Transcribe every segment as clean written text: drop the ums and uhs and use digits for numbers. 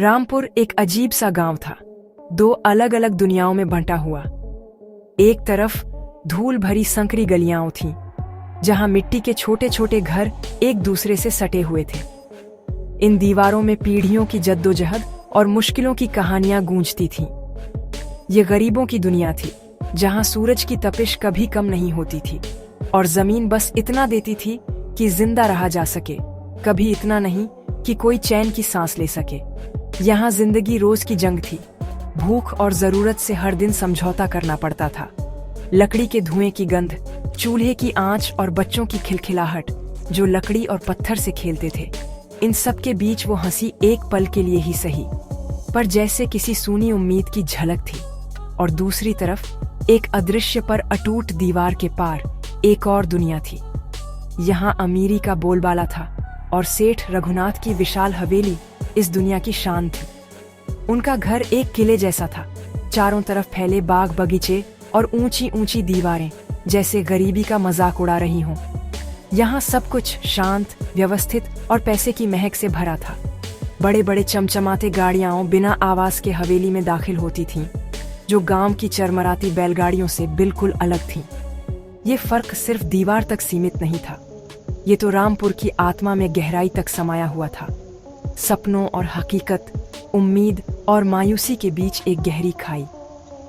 रामपुर एक अजीब सा गांव था, दो अलग अलग दुनियाओं में बंटा हुआ। एक तरफ धूल भरी संकरी गलियां थीं, जहां मिट्टी के छोटे छोटे घर एक दूसरे से सटे हुए थे। इन दीवारों में पीढ़ियों की जद्दोजहद और मुश्किलों की कहानियां गूंजती थीं। ये गरीबों की दुनिया थी, जहां सूरज की तपिश कभी कम नहीं होती थी और जमीन बस इतना देती थी कि जिंदा रहा जा सके, कभी इतना नहीं कि कोई चैन की सांस ले सके। यहाँ जिंदगी रोज की जंग थी। भूख और जरूरत से हर दिन समझौता करना पड़ता था। लकड़ी के धुएं की गंध, चूल्हे की आंच और बच्चों की खिलखिलाहट जो लकड़ी और पत्थर से खेलते थे, इन सब के बीच वो हंसी एक पल के लिए ही सही, पर जैसे किसी सूनी उम्मीद की झलक थी। और दूसरी तरफ एक अदृश्य पर अटूट दीवार के पार एक और दुनिया थी। यहाँ अमीरी का बोलबाला था और सेठ रघुनाथ की विशाल हवेली इस दुनिया की शान थी। उनका घर एक किले जैसा था, चारों तरफ फैले बाग बगीचे और ऊंची ऊंची दीवारें जैसे गरीबी का मजाक उड़ा रही हों। यहाँ सब कुछ शांत, व्यवस्थित और पैसे की महक से भरा था। बड़े बड़े चमचमाते गाड़ियां बिना आवाज के हवेली में दाखिल होती थीं, जो गांव की चरमराती बैलगाड़ियों से बिल्कुल अलग थीं। ये फर्क सिर्फ दीवार तक सीमित नहीं था, ये तो रामपुर की आत्मा में गहराई तक समाया हुआ था। सपनों और हकीकत, उम्मीद और मायूसी के बीच एक गहरी खाई।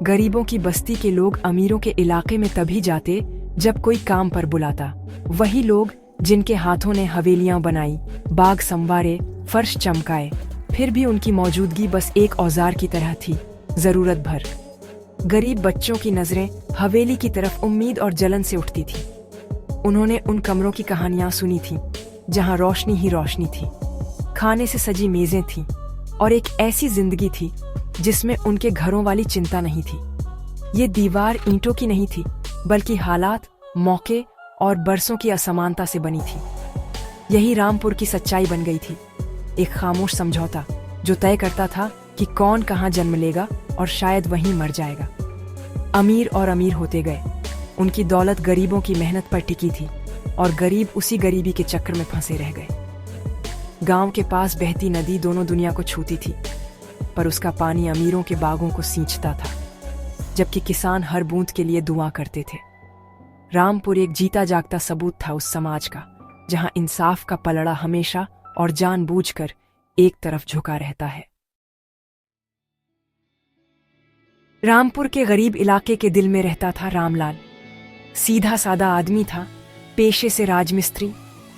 गरीबों की बस्ती के लोग अमीरों के इलाके में तभी जाते जब कोई काम पर बुलाता। वही लोग जिनके हाथों ने हवेलियां बनाई, बाग संवारे, फर्श चमकाए, फिर भी उनकी मौजूदगी बस एक औजार की तरह थी, जरूरत भर। गरीब बच्चों की नजरें हवेली की तरफ उम्मीद और जलन से उठती थी। उन्होंने उन कमरों की कहानियां सुनी थीं, जहां रोशनी ही रोशनी थी, खाने से सजी मेजें थीं और एक ऐसी जिंदगी थी जिसमें उनके घरों वाली चिंता नहीं थी। ये दीवार ईंटों की नहीं थी, बल्कि हालात, मौके और बरसों की असमानता से बनी थी। यही रामपुर की सच्चाई बन गई थी, एक खामोश समझौता जो तय करता था कि कौन कहाँ जन्म लेगा और शायद वहीं मर जाएगा। अमीर और अमीर होते गए, उनकी दौलत गरीबों की मेहनत पर टिकी थी और गरीब उसी गरीबी के चक्कर में फंसे रह गए। गांव के पास बहती नदी दोनों दुनिया को छूती थी, पर उसका पानी अमीरों के बागों को सींचता था, जबकि किसान हर बूंद के लिए दुआ करते थे। रामपुर एक जीता जागता सबूत था उस समाज का, जहां इंसाफ का पलड़ा हमेशा और जानबूझकर एक तरफ झुका रहता है। रामपुर के गरीब इलाके के दिल में रहता था रामलाल। सीधा सादा आदमी था, पेशे से राजमिस्त्री।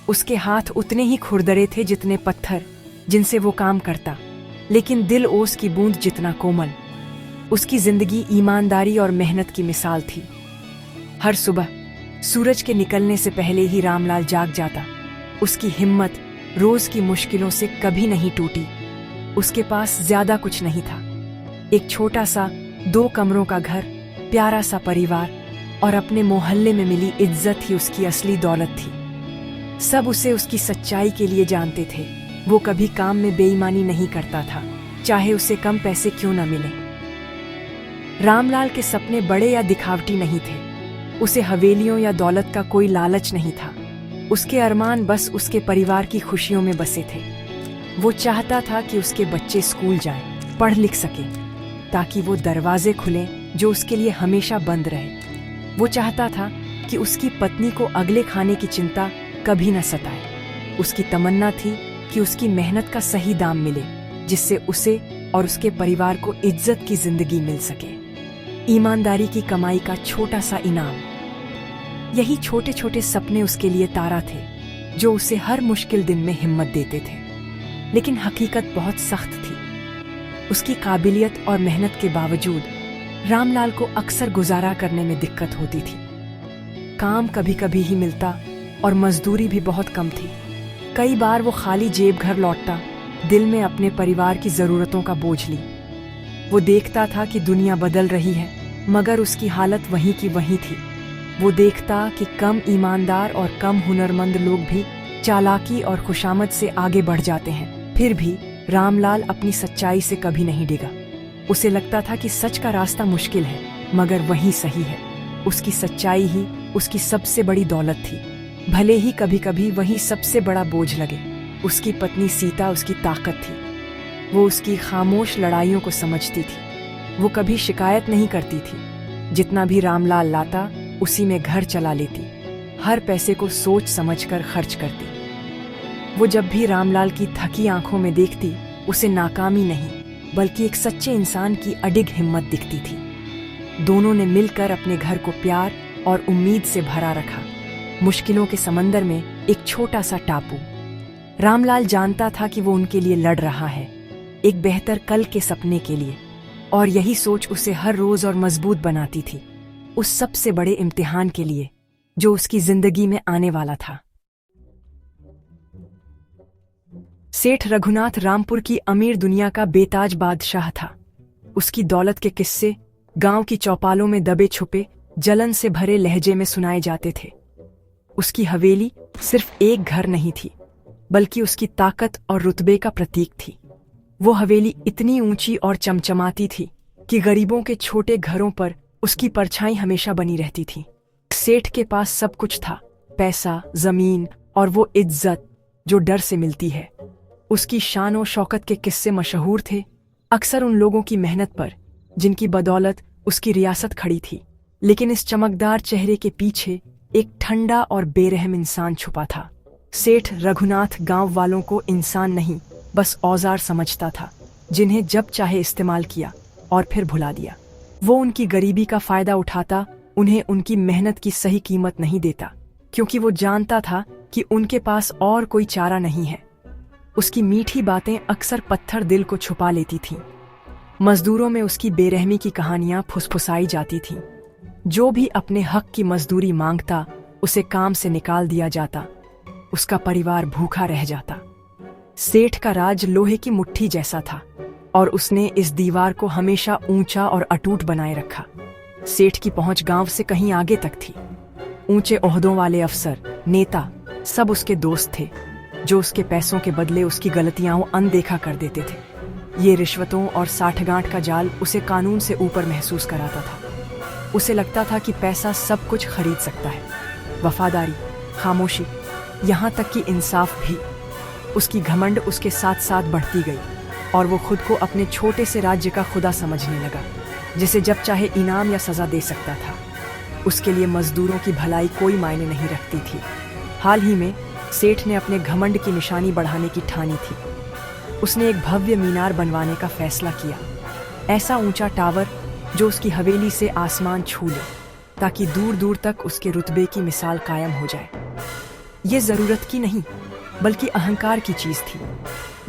उसके हाथ उतने ही खुरदरे थे जितने पत्थर जिनसे वो काम करता, लेकिन दिल ओस की बूंद जितना कोमल। उसकी जिंदगी ईमानदारी और मेहनत की मिसाल थी। हर सुबह सूरज के निकलने से पहले ही रामलाल जाग जाता। उसकी हिम्मत रोज की मुश्किलों से कभी नहीं टूटी। उसके पास ज्यादा कुछ नहीं था, एक छोटा सा 2 कमरों का घर, प्यारा सा परिवार और अपने मोहल्ले में मिली इज्जत ही उसकी असली दौलत थी। सब उसे उसकी सच्चाई के लिए जानते थे। वो कभी काम में बेईमानी नहीं करता था, चाहे उसे कम पैसे क्यों न मिले। रामलाल के सपने बड़े या दिखावटी नहीं थे। उसे हवेलियों या दौलत का कोई लालच नहीं था। उसके अरमान बस उसके परिवार की खुशियों में बसे थे। वो चाहता था कि उसके बच्चे स्कूल जाएं, पढ़ लिख सकें, ताकि वो दरवाजे खुलें जो उसके लिए हमेशा बंद रहे। वो चाहता था कि उसकी पत्नी को अगले खाने की चिंता कभी न सताए। उसकी तमन्ना थी कि उसकी मेहनत का सही दाम मिले, जिससे उसे और उसके परिवार को इज्जत की जिंदगी मिल सके। ईमानदारी की कमाई का छोटा सा इनाम। यही छोटे छोटे सपने उसके लिए तारा थे, जो उसे हर मुश्किल दिन में हिम्मत देते थे। लेकिन हकीकत बहुत सख्त थी। उसकी काबिलियत और मेहनत के बावजूद रामलाल को अक्सर गुजारा करने में दिक्कत होती थी। काम कभी कभी ही मिलता और मजदूरी भी बहुत कम थी। कई बार वो खाली जेब घर लौटता, दिल में अपने परिवार की जरूरतों का बोझ ली। वो देखता था कि दुनिया बदल रही है, मगर उसकी हालत वहीं की वहीं थी। वो देखता कि कम ईमानदार और कम हुनरमंद लोग भी चालाकी और खुशामद से आगे बढ़ जाते हैं। फिर भी रामलाल अपनी सच्चाई से कभी नहीं डिगा। उसे लगता था कि सच का रास्ता मुश्किल है, मगर वही सही है। उसकी सच्चाई ही उसकी सबसे बड़ी दौलत थी, भले ही कभी कभी वही सबसे बड़ा बोझ लगे। उसकी पत्नी सीता उसकी ताकत थी। वो उसकी खामोश लड़ाइयों को समझती थी। वो कभी शिकायत नहीं करती थी। जितना भी रामलाल लाता उसी में घर चला लेती। हर पैसे को सोच समझकर खर्च करती। वो जब भी रामलाल की थकी आंखों में देखती, उसे नाकामी नहीं बल्कि एक सच्चे इंसान की अडिग हिम्मत दिखती थी। दोनों ने मिलकर अपने घर को प्यार और उम्मीद से भरा रखा। मुश्किलों के समंदर में एक छोटा सा टापू। रामलाल जानता था कि वो उनके लिए लड़ रहा है, एक बेहतर कल के सपने के लिए, और यही सोच उसे हर रोज और मजबूत बनाती थी, उस सबसे बड़े इम्तिहान के लिए जो उसकी जिंदगी में आने वाला था। सेठ रघुनाथ रामपुर की अमीर दुनिया का बेताज बादशाह था। उसकी दौलत के किस्से गांव की चौपालों में दबे छुपे जलन से भरे लहजे में सुनाए जाते थे। उसकी हवेली सिर्फ एक घर नहीं थी, बल्कि उसकी ताकत और रुतबे का प्रतीक थी। वो हवेली इतनी ऊंची और चमचमाती थी कि गरीबों के छोटे घरों पर उसकी परछाई हमेशा बनी रहती थी। सेठ के पास सब कुछ था, पैसा, जमीन और वो इज्जत जो डर से मिलती है। उसकी शान और शौकत के किस्से मशहूर थे, अक्सर उन लोगों की मेहनत पर जिनकी बदौलत उसकी रियासत खड़ी थी। लेकिन इस चमकदार चेहरे के पीछे एक ठंडा और बेरहम इंसान छुपा था। सेठ रघुनाथ गांव वालों को इंसान नहीं, बस औजार समझता था, जिन्हें जब चाहे इस्तेमाल किया और फिर भुला दिया। वो उनकी गरीबी का फायदा उठाता, उन्हें उनकी मेहनत की सही कीमत नहीं देता, क्योंकि वो जानता था कि उनके पास और कोई चारा नहीं है। उसकी मीठी बातें अक्सर पत्थर दिल को छुपा लेती थीं। मजदूरों में उसकी बेरहमी की कहानियां फुसफुसाई जाती थीं। जो भी अपने हक की मजदूरी मांगता, उसे काम से निकाल दिया जाता, उसका परिवार भूखा रह जाता। सेठ का राज लोहे की मुट्ठी जैसा था और उसने इस दीवार को हमेशा ऊंचा और अटूट बनाए रखा। सेठ की पहुंच गांव से कहीं आगे तक थी। ऊंचे ओहदों वाले अफसर, नेता सब उसके दोस्त थे, जो उसके पैसों के बदले उसकी गलतियां अनदेखा कर देते थे। ये रिश्वतों और साठगांठ का जाल उसे कानून से ऊपर महसूस कराता था। उसे लगता था कि पैसा सब कुछ खरीद सकता है, वफादारी, खामोशी, यहाँ तक कि इंसाफ भी। उसकी घमंड उसके साथ साथ बढ़ती गई और वो खुद को अपने छोटे से राज्य का खुदा समझने लगा, जिसे जब चाहे इनाम या सजा दे सकता था। उसके लिए मजदूरों की भलाई कोई मायने नहीं रखती थी। हाल ही में सेठ ने अपने घमंड की निशानी बढ़ाने की ठानी थी। उसने एक भव्य मीनार बनवाने का फैसला किया, ऐसा ऊंचा टावर जो उसकी हवेली से आसमान छू ले, ताकि दूर दूर तक उसके रुतबे की मिसाल कायम हो जाए। ये जरूरत की नहीं, बल्कि अहंकार की चीज थी।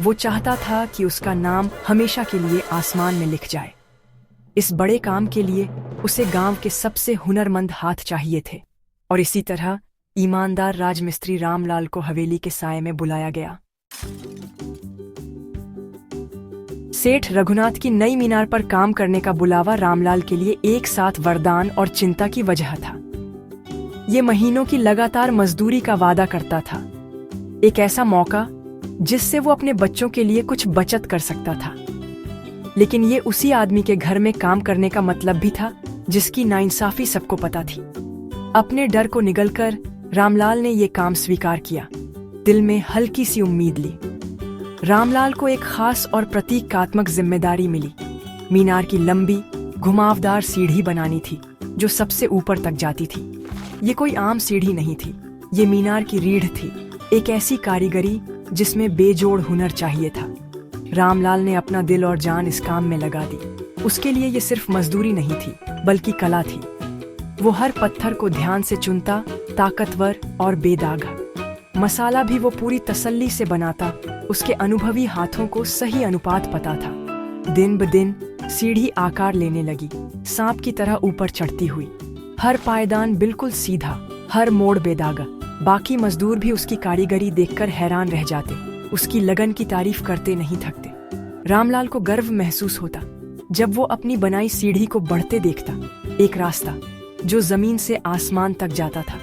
वो चाहता था कि उसका नाम हमेशा के लिए आसमान में लिख जाए। इस बड़े काम के लिए उसे गांव के सबसे हुनरमंद हाथ चाहिए थे, और इसी तरह ईमानदार राजमिस्त्री रामलाल को हवेली के साये में बुलाया गया। सेठ रघुनाथ की नई मीनार पर काम करने का बुलावा रामलाल के लिए एक साथ वरदान और चिंता की वजह था। ये महीनों की लगातार मजदूरी का वादा करता था, एक ऐसा मौका जिससे वो अपने बच्चों के लिए कुछ बचत कर सकता था। लेकिन ये उसी आदमी के घर में काम करने का मतलब भी था जिसकी नाइंसाफी सबको पता थी। अपने डर को निगलकर रामलाल ने ये काम स्वीकार किया, दिल में हल्की सी उम्मीद ली। रामलाल को एक खास और प्रतीकात्मक जिम्मेदारी मिली। मीनार की लंबी घुमावदार सीढ़ी बनानी थी जो सबसे ऊपर तक जाती थी। ये कोई आम सीढ़ी नहीं थी, ये मीनार की रीढ़ थी, एक ऐसी कारीगरी जिसमें बेजोड़ हुनर चाहिए था। रामलाल ने अपना दिल और जान इस काम में लगा दी। उसके लिए ये सिर्फ मजदूरी नहीं थी, बल्कि कला थी। वो हर पत्थर को ध्यान से चुनता, ताकतवर और बेदागा। मसाला भी वो पूरी तसल्ली से बनाता, उसके अनुभवी हाथों को सही अनुपात पता था। दिन ब दिन सीढ़ी आकार लेने लगी, सांप की तरह ऊपर चढ़ती हुई। हर पायदान बिल्कुल सीधा, हर मोड़ बेदागा। बाकी मजदूर भी उसकी कारीगरी देखकर हैरान रह जाते, उसकी लगन की तारीफ करते नहीं थकते। रामलाल को गर्व महसूस होता जब वो अपनी बनाई सीढ़ी को बढ़ते देखता, एक रास्ता जो जमीन से आसमान तक जाता था।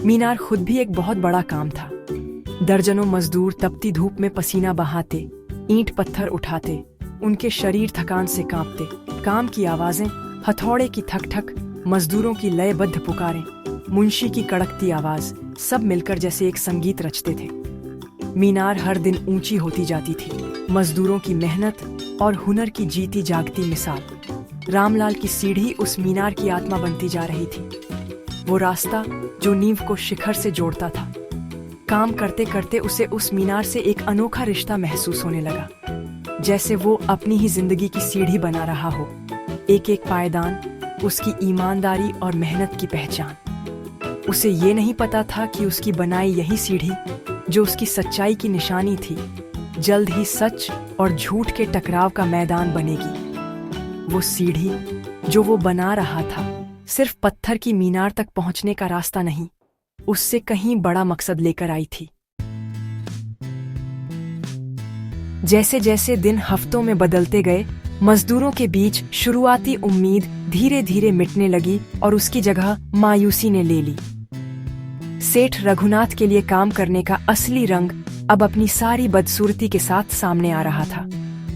मीनार खुद भी एक बहुत बड़ा काम था। दर्जनों मजदूर तपती धूप में पसीना बहाते, ईंट पत्थर उठाते, उनके शरीर थकान से कांपते। काम की आवाजें, हथौड़े की ठक ठक, मजदूरों की लयबद्ध पुकारें, मुंशी की कड़कती आवाज, सब मिलकर जैसे एक संगीत रचते थे। मीनार हर दिन ऊंची होती जाती थी, मजदूरों की मेहनत और हुनर की जीती जागती मिसाल। रामलाल की सीढ़ी उस मीनार की आत्मा बनती जा रही थी, वो रास्ता जो नींव को शिखर से जोड़ता था। काम करते करते उसे उस मीनार से एक अनोखा रिश्ता महसूस होने लगा, जैसे वो अपनी ही जिंदगी की सीढ़ी बना रहा हो। एक एक पायदान उसकी ईमानदारी और मेहनत की पहचान। उसे ये नहीं पता था कि उसकी बनाई यही सीढ़ी, जो उसकी सच्चाई की निशानी थी, जल्द ही सच और झूठ के टकराव का मैदान बनेगी। वो सीढ़ी जो वो बना रहा था, सिर्फ पत्थर की मीनार तक पहुंचने का रास्ता नहीं, उससे कहीं बड़ा मकसद लेकर आई थी। जैसे जैसे दिन हफ्तों में बदलते गए, मजदूरों के बीच शुरुआती उम्मीद धीरे धीरे मिटने लगी और उसकी जगह मायूसी ने ले ली। सेठ रघुनाथ के लिए काम करने का असली रंग अब अपनी सारी बदसूरती के साथ सामने आ रहा था।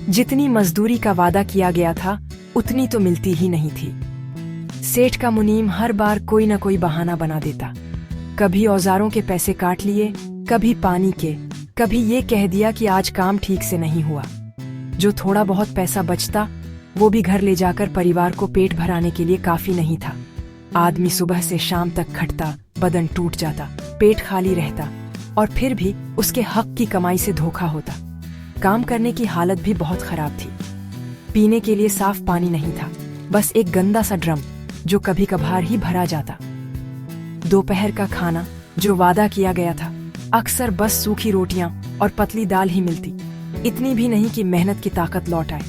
जितनी मजदूरी का वादा किया गया था, उतनी तो मिलती ही नहीं थी। सेठ का मुनीम हर बार कोई न कोई बहाना बना देता। कभी औजारों के पैसे काट लिए, कभी पानी के, कभी ये कह दिया कि आज काम ठीक से नहीं हुआ। जो थोड़ा बहुत पैसा बचता, वो भी घर ले जाकर परिवार को पेट भराने के लिए काफी नहीं था। आदमी सुबह से शाम तक खटता, बदन टूट जाता, पेट खाली रहता, और फिर भी उसके हक की कमाई से धोखा होता। काम करने की हालत भी बहुत खराब थी। पीने के लिए साफ पानी नहीं था, बस एक गंदा सा ड्रम जो कभी कभार ही भरा जाता। दोपहर का खाना जो वादा किया गया था, अक्सर बस सूखी रोटियां और पतली दाल ही मिलती, इतनी भी नहीं कि मेहनत की ताकत लौट आए।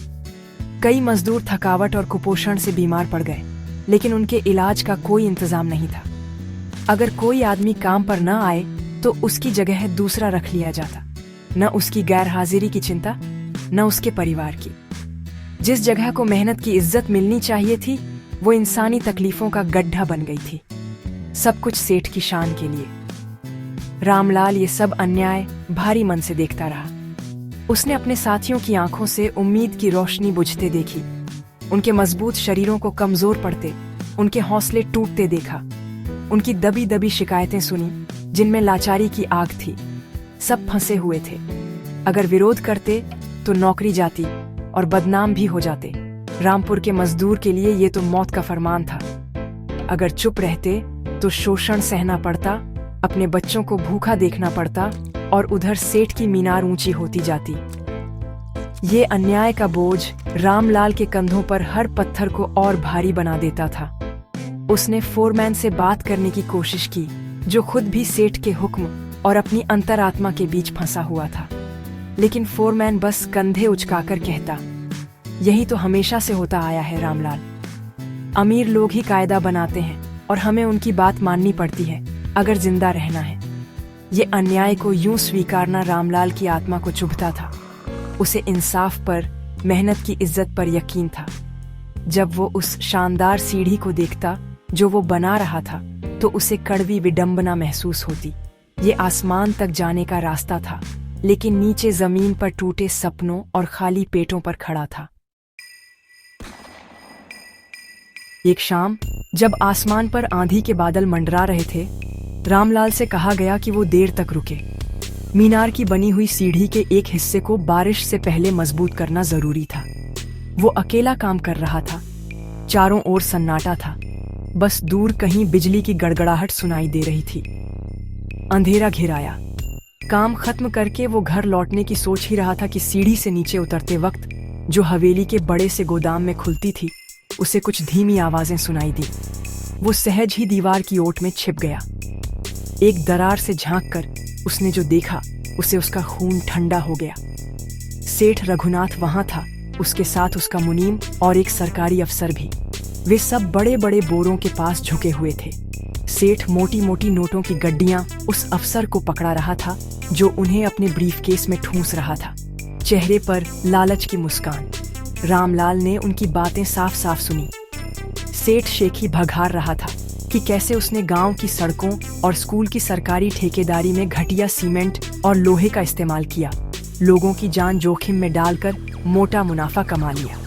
कई मजदूर थकावट और कुपोषण से बीमार पड़ गए, लेकिन उनके इलाज का कोई इंतजाम नहीं था। अगर कोई आदमी काम पर न आए तो उसकी जगह दूसरा रख लिया जाता। न उसकी गैर हाजिरी की चिंता, न उसके परिवार की। जिस जगह को मेहनत की इज्जत मिलनी चाहिए थी, वो इंसानी तकलीफों का गड्ढा बन गई थी। सब कुछ सेठ की शान के लिए। रामलाल ये सब अन्याय भारी मन से देखता रहा। उसने अपने साथियों की आंखों से उम्मीद की रोशनी बुझते देखी, उनके मजबूत शरीरों को कमजोर पड़ते, उनके हौसले टूटते देखा। उनकी दबी दबी शिकायतें सुनी, जिनमें लाचारी की आग थी। सब फंसे हुए थे। अगर विरोध करते तो नौकरी जाती और बदनाम भी हो जाते। रामपुर के मजदूर के लिए ये तो मौत का फरमान था। अगर चुप रहते तो शोषण सहना पड़ता, अपने बच्चों को भूखा देखना पड़ता, और उधर सेठ की मीनार ऊंची होती जाती। ये अन्याय का बोझ रामलाल के कंधों पर हर पत्थर को और भारी बना देता था। उसने फोरमैन से बात करने की कोशिश की, जो खुद भी सेठ के हुक्म और अपनी अंतरात्मा के बीच फंसा हुआ था। लेकिन फोरमैन बस कंधे उचकाकर कहता, यही तो हमेशा से होता आया है रामलाल। अमीर लोग ही कायदा बनाते हैं और हमें उनकी बात माननी पड़ती है अगर जिंदा रहना है। ये अन्याय को यूं स्वीकारना रामलाल की आत्मा को चुभता था। उसे इंसाफ पर, मेहनत की इज्जत पर यकीन था। जब वो उस शानदार सीढ़ी को देखता जो वो बना रहा था, तो उसे कड़वी विडंबना महसूस होती। ये आसमान तक जाने का रास्ता था, लेकिन नीचे जमीन पर टूटे सपनों और खाली पेटों पर खड़ा था। एक शाम जब आसमान पर आंधी के बादल मंडरा रहे थे, रामलाल से कहा गया कि वो देर तक रुके। मीनार की बनी हुई सीढ़ी के एक हिस्से को बारिश से पहले मजबूत करना जरूरी था। वो अकेला काम कर रहा था। चारों ओर सन्नाटा था, बस दूर कहीं बिजली की गड़गड़ाहट सुनाई दे रही थी। अंधेरा घिर आया। काम खत्म करके वो घर लौटने की सोच ही रहा था कि सीढ़ी से नीचे उतरते वक्त, जो हवेली के बड़े से गोदाम में खुलती थी, उसे कुछ धीमी आवाजें सुनाई दी। वो सहज ही दीवार की ओट में छिप गया। एक दरार से झांककर उसने जो देखा, उसे उसका खून ठंडा हो गया। सेठ रघुनाथ वहां था, उसके साथ उसका मुनीम और एक सरकारी अफसर भी। वे सब बड़े बड़े बोरों के पास झुके हुए थे। सेठ मोटी मोटी नोटों की गड्डियां उस अफसर को पकड़ा रहा था, जो उन्हें अपने ब्रीफकेस में ठूंस रहा था, चेहरे पर लालच की मुस्कान। रामलाल ने उनकी बातें साफ साफ सुनी। सेठ शेखी भगार रहा था कि कैसे उसने गांव की सड़कों और स्कूल की सरकारी ठेकेदारी में घटिया सीमेंट और लोहे का इस्तेमाल किया, लोगों की जान जोखिम में डालकर मोटा मुनाफा कमा लिया।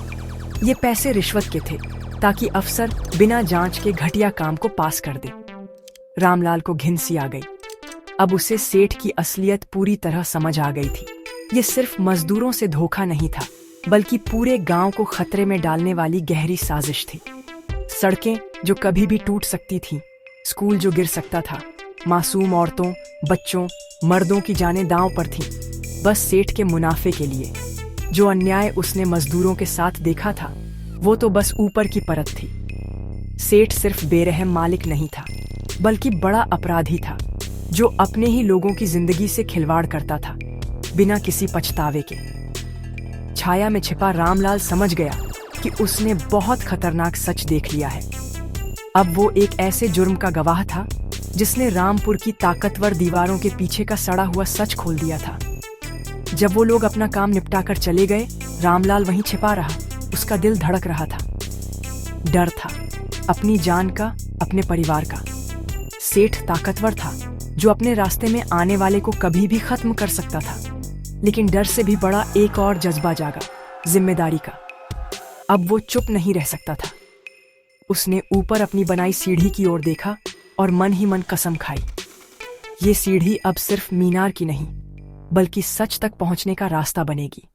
ये पैसे रिश्वत के थे, ताकि अफसर बिना जांच के घटिया काम को पास कर दे। रामलाल को घिन सी आ गई। अब उसे सेठ की असलियत पूरी तरह समझ आ गई थी। ये सिर्फ मजदूरों से धोखा नहीं था, बल्कि पूरे गांव को खतरे में डालने वाली गहरी साजिश थी। सड़कें जो कभी भी टूट सकती थीं, स्कूल जो गिर सकता था, मासूम औरतों, बच्चों, मर्दों की जानें दांव पर थीं, बस सेठ के मुनाफे के लिए। जो अन्याय उसने मजदूरों के साथ देखा था, वो तो बस ऊपर की परत थी। सेठ सिर्फ बेरहम मालिक नहीं था, बल्कि बड़ा अपराधी था, जो अपने ही लोगों की जिंदगी से खिलवाड़ करता था, बिना किसी पछतावे के। छाया में छिपा रामलाल समझ गया कि उसने बहुत खतरनाक सच देख लिया है। अब वो एक ऐसे जुर्म का गवाह था जिसने रामपुर की ताकतवर दीवारों के पीछे का सड़ा हुआ सच खोल दिया था। जब वो लोग अपना काम निपटाकर चले गए, रामलाल वहीं छिपा रहा। उसका दिल धड़क रहा था। डर था, अपनी जान का, अपने परिवार का। सेठ ताकतवर था, जो अपने रास्ते में आने वाले को कभी भी खत्म कर सकता था, लेकिन डर से भी बड़ा एक और जज्बा जागा, जिम्मेदारी का। अब वो चुप नहीं रह सकता था। उसने ऊपर अपनी बनाई सीढ़ी की ओर देखा और मन ही मन कसम खाई, ये सीढ़ी अब सिर्फ मीनार की नहीं, बल्कि सच तक पहुंचने का रास्ता बनेगी।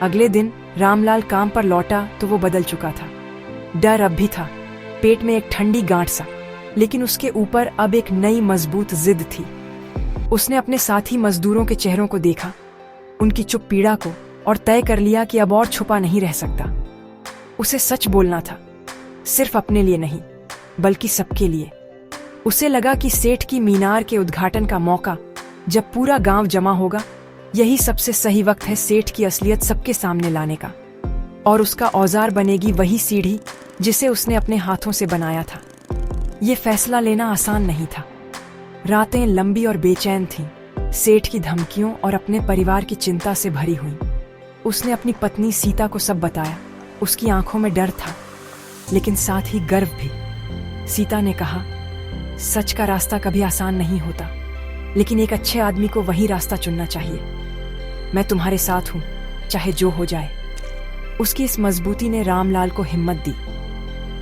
अगले दिन रामलाल काम पर लौटा तो वो बदल चुका था। डर अब भी था, पेट में एक ठंडी गांठ सा, लेकिन उसके ऊपर अब एक नई मजबूत जिद थी। उसने अपने साथी मजदूरों के चेहरों को देखा, उनकी चुप पीड़ा को, और तय कर लिया कि अब और छुपा नहीं रह सकता। उसे सच बोलना था, सिर्फ अपने लिए नहीं, बल्कि सबके लिए। उसे लगा कि सेठ की मीनार के उद्घाटन का मौका, जब पूरा गांव जमा होगा, यही सबसे सही वक्त है सेठ की असलियत सबके सामने लाने का। और उसका औजार बनेगी वही सीढ़ी जिसे उसने अपने हाथों से बनाया था। ये फैसला लेना आसान नहीं था। रातें लंबी और बेचैन थीं, सेठ की धमकियों और अपने परिवार की चिंता से भरी हुई। उसने अपनी पत्नी सीता को सब बताया। उसकी आंखों में डर था, लेकिन साथ ही गर्व भी। सीता ने कहा, सच का रास्ता कभी आसान नहीं होता, लेकिन एक अच्छे आदमी को वही रास्ता चुनना चाहिए। मैं तुम्हारे साथ हूं, चाहे जो हो जाए। उसकी इस मजबूती ने रामलाल को हिम्मत दी।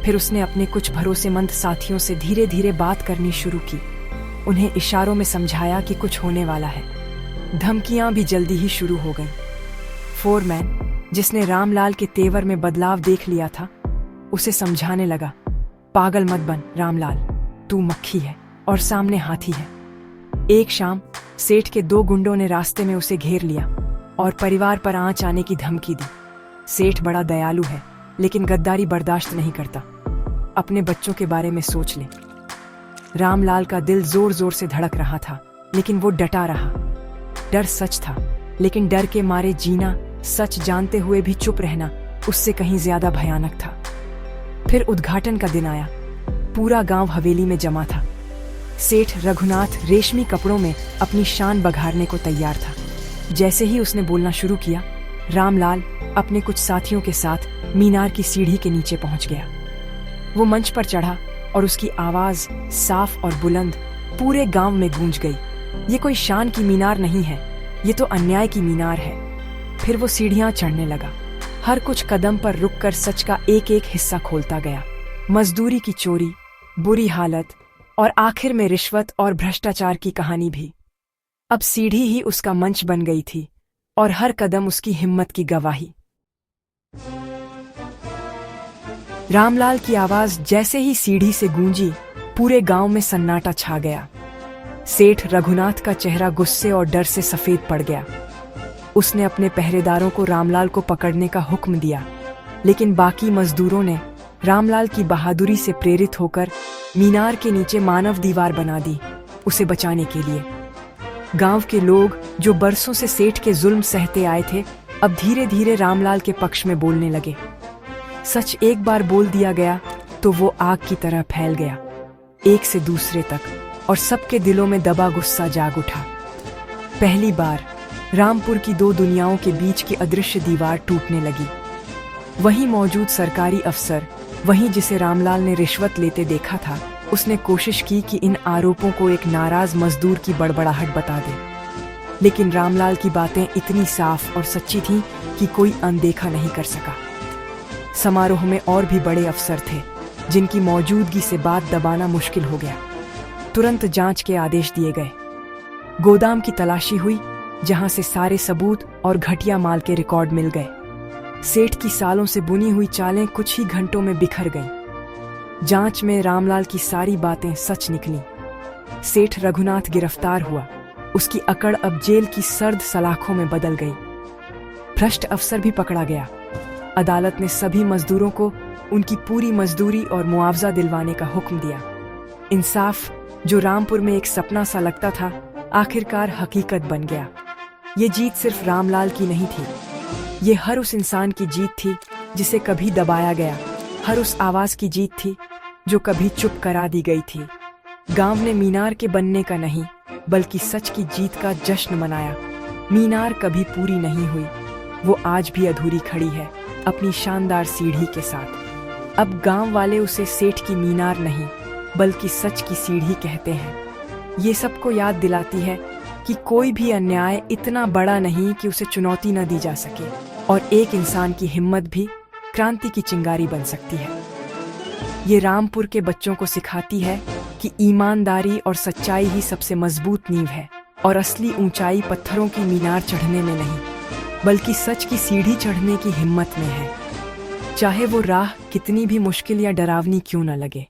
फिर उसने अपने कुछ भरोसेमंद साथियों से धीरे धीरे बात करनी शुरू की। उन्हें इशारों में समझाया कि कुछ होने वाला है। धमकियां भी जल्दी ही शुरू हो गईं। फोरमैन, जिसने रामलाल के तेवर में बदलाव देख लिया था, उसे समझाने लगा, पागल मत बन रामलाल, तू मक्खी है और सामने हाथी है। एक शाम सेठ के 2 गुंडों ने रास्ते में उसे घेर लिया और परिवार पर आंच आने की धमकी दी। सेठ बड़ा दयालु है, लेकिन गद्दारी बर्दाश्त नहीं करता। अपने बच्चों के बारे में सोच ले। रामलाल का दिल जोर जोर से धड़क रहा था, लेकिन वो डटा रहा। डर सच था, लेकिन डर के मारे जीना, सच जानते हुए भी चुप रहना, उससे कहीं ज्यादा भयानक था। फिर उद्घाटन का दिन आया। पूरा गांव हवेली में जमा था। सेठ रघुनाथ रेशमी कपड़ों में अपनी शान बघारने को तैयार था। जैसे ही उसने बोलना शुरू किया, रामलाल अपने कुछ साथियों के साथ मीनार की सीढ़ी के नीचे पहुंच गया। वो मंच पर चढ़ा और उसकी आवाज साफ और बुलंद पूरे गांव में गूंज गई। ये कोई शान की मीनार नहीं है, ये तो अन्याय की मीनार है। फिर वो सीढ़ियां चढ़ने लगा, हर कुछ कदम पर रुककर सच का एक एक हिस्सा खोलता गया। मजदूरी की चोरी, बुरी हालत और आखिर में रिश्वत और भ्रष्टाचार की कहानी भी। अब सीढ़ी ही उसका मंच बन गई थी और हर कदम उसकी हिम्मत की गवाही। रामलाल की आवाज जैसे ही सीढ़ी से गूंजी, पूरे गांव में सन्नाटा छा गया। सेठ रघुनाथ का चेहरा गुस्से और डर से सफेद पड़ गया। उसने अपने पहरेदारों को रामलाल को पकड़ने का हुक्म दिया, लेकिन बाकी मजदूरों ने रामलाल की बहादुरी से प्रेरित होकर मीनार के नीचे मानव दीवार बना दी, उसे बचाने के लिए। गांव के लोग जो बरसों से सेठ के जुल्म सहते आए थे, अब धीरे धीरे रामलाल के पक्ष में बोलने लगे। सच एक बार बोल दिया गया तो वो आग की तरह फैल गया, एक से दूसरे तक, और सबके दिलों में दबा गुस्सा जाग उठा। पहली बार रामपुर की 2 दुनियाओं के बीच की अदृश्य दीवार टूटने लगी। वहीं मौजूद सरकारी अफसर, वहीं जिसे रामलाल ने रिश्वत लेते देखा था, उसने कोशिश की कि इन आरोपों को एक नाराज मजदूर की बड़बड़ाहट बता दे। लेकिन रामलाल की बातें इतनी साफ और सच्ची थीं कि कोई अनदेखा नहीं कर सका। समारोह में और भी बड़े अफसर थे, जिनकी मौजूदगी से बात दबाना मुश्किल हो गया। तुरंत जांच के आदेश दिए गए। गोदाम की तलाशी हुई, जहां से सारे सबूत और घटिया माल के रिकॉर्ड मिल गए। सेठ की सालों से बुनी हुई चालें कुछ ही घंटों में बिखर गईं। जांच में रामलाल की सारी बातें सच निकली। सेठ रघुनाथ गिरफ्तार हुआ। उसकी अकड़ अब जेल की सर्द सलाखों में बदल गई। भ्रष्ट अफसर भी पकड़ा गया। अदालत ने सभी मजदूरों को उनकी पूरी मजदूरी और मुआवजा दिलवाने का हुक्म दिया। इंसाफ, जो रामपुर में एक सपना सा लगता था, आखिरकार हकीकत बन गया। ये जीत सिर्फ रामलाल की नहीं थी, ये हर उस इंसान की जीत थी जिसे कभी दबाया गया, हर उस आवाज की जीत थी जो कभी चुप करा दी गई थी। गांव ने मीनार के बनने का नहीं, बल्कि सच की जीत का जश्न मनाया। मीनार कभी पूरी नहीं हुई, वो आज भी अधूरी खड़ी है, अपनी शानदार सीढ़ी के साथ। अब गांव वाले उसे सेठ की मीनार नहीं, बल्कि सच की सीढ़ी कहते हैं। ये सबको याद दिलाती है कि कोई भी अन्याय इतना बड़ा नहीं कि उसे चुनौती न दी जा सके, और एक इंसान की हिम्मत भी क्रांति की चिंगारी बन सकती है। ये रामपुर के बच्चों को सिखाती है कि ईमानदारी और सच्चाई ही सबसे मजबूत नींव है, और असली ऊंचाई पत्थरों की मीनार चढ़ने में नहीं, बल्कि सच की सीढ़ी चढ़ने की हिम्मत में है, चाहे वो राह कितनी भी मुश्किल या डरावनी क्यों न लगे।